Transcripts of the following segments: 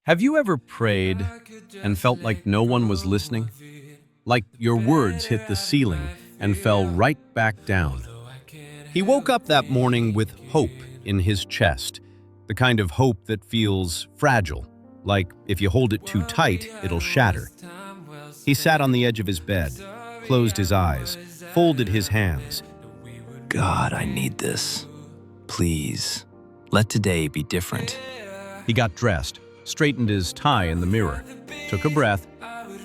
Have you ever prayed and felt like no one was listening? Like your words hit the ceiling and fell right back down? He woke up that morning with hope in his chest, the kind of hope that feels fragile, like if you hold it too tight, it'll shatter. He sat on the edge of his bed, closed his eyes, folded his hands. God, I need this. Please, let today be different. He got dressed, straightened his tie in the mirror, took a breath,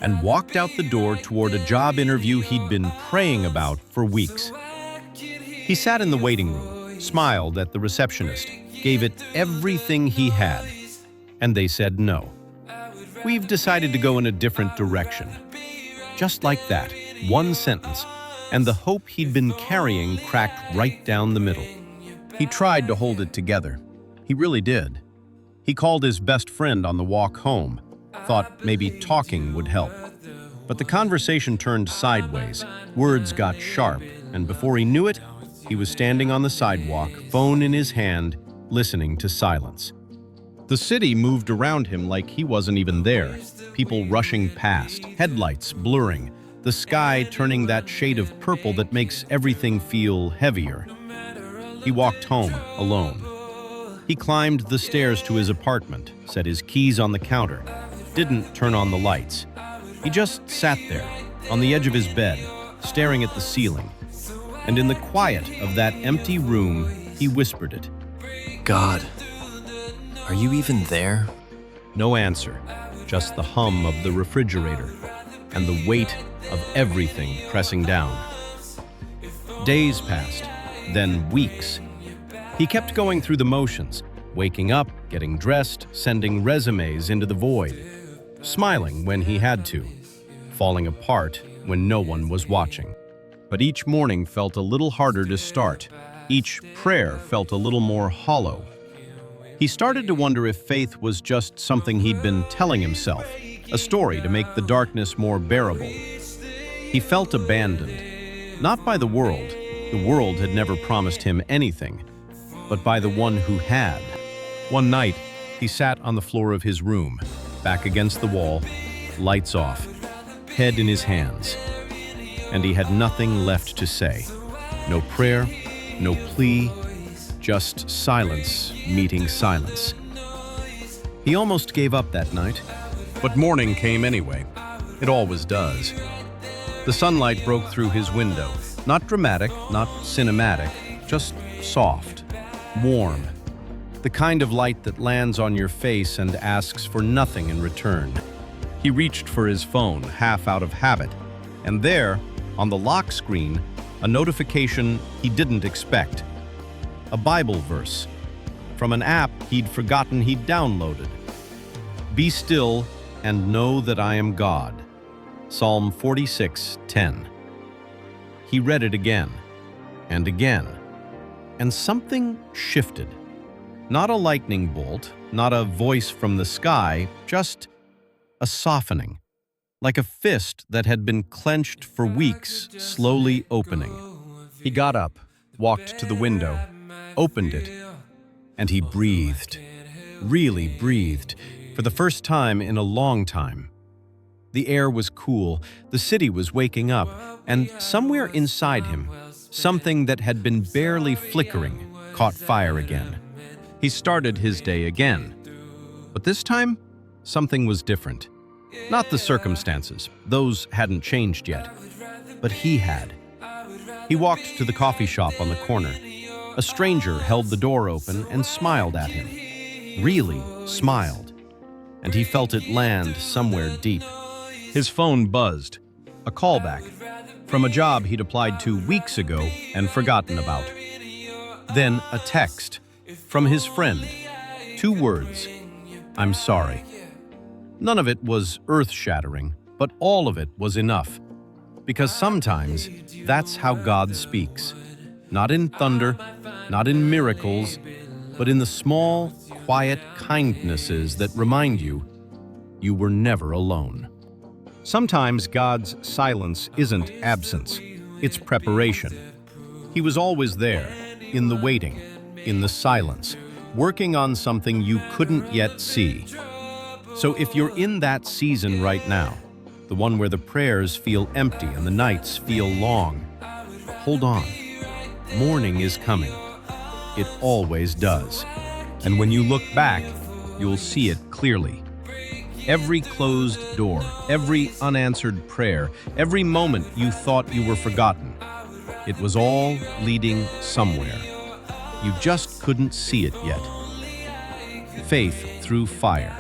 and walked out the door toward a job interview he'd been praying about for weeks. He sat in the waiting room, smiled at the receptionist, gave it everything he had, and they said no. We've decided to go in a different direction. Just like that, one sentence, and the hope he'd been carrying cracked right down the middle. He tried to hold it together. He really did. He called his best friend on the walk home, thought maybe talking would help. But the conversation turned sideways, words got sharp, and before he knew it, he was standing on the sidewalk, phone in his hand, listening to silence. The city moved around him like he wasn't even there, people rushing past, headlights blurring, the sky turning that shade of purple that makes everything feel heavier. He walked home, alone. He climbed the stairs to his apartment, set his keys on the counter, didn't turn on the lights. He just sat there, on the edge of his bed, staring at the ceiling. And in the quiet of that empty room, he whispered it. God, are you even there? No answer, just the hum of the refrigerator and the weight of everything pressing down. Days passed, then weeks. He kept going through the motions, waking up, getting dressed, sending resumes into the void, smiling when he had to, falling apart when no one was watching. But each morning felt a little harder to start. Each prayer felt a little more hollow. He started to wonder if faith was just something he'd been telling himself, a story to make the darkness more bearable. He felt abandoned, not by the world had never promised him anything, but by the one who had. One night, he sat on the floor of his room, back against the wall, lights off, head in his hands, and he had nothing left to say. No prayer, no plea, just silence meeting silence. He almost gave up that night, but morning came anyway. It always does. The sunlight broke through his window, not dramatic, not cinematic, just soft, warm, the kind of light that lands on your face and asks for nothing in return. He reached for his phone, half out of habit, and there, on the lock screen, a notification he didn't expect. A Bible verse from an app he'd forgotten he'd downloaded. Be still and know that I am God. Psalm 46:10. He read it again and again, and something shifted. Not a lightning bolt, not a voice from the sky, just a softening, like a fist that had been clenched for weeks, slowly opening. He got up, walked to the window, opened it, and he breathed, really breathed, for the first time in a long time. The air was cool, the city was waking up, and somewhere inside him, something that had been barely flickering caught fire again. He started his day again, but this time, something was different. Not the circumstances, those hadn't changed yet, but he had. He walked to the coffee shop on the corner. A stranger held the door open and smiled at him. Really smiled, and he felt it land somewhere deep. His phone buzzed, a callback from a job he'd applied to weeks ago and forgotten about. Then a text from his friend, 2 words, I'm sorry. None of it was earth-shattering, but all of it was enough. Because sometimes that's how God speaks. Not in thunder, not in miracles, but in the small, quiet kindnesses that remind you you were never alone. Sometimes God's silence isn't absence, it's preparation. He was always there, in the waiting, in the silence, working on something you couldn't yet see. So if you're in that season right now, the one where the prayers feel empty and the nights feel long, hold on. Morning is coming. It always does. And when you look back, you'll see it clearly. Every closed door, every unanswered prayer, every moment you thought you were forgotten, it was all leading somewhere. You just couldn't see it yet. Faith through fire.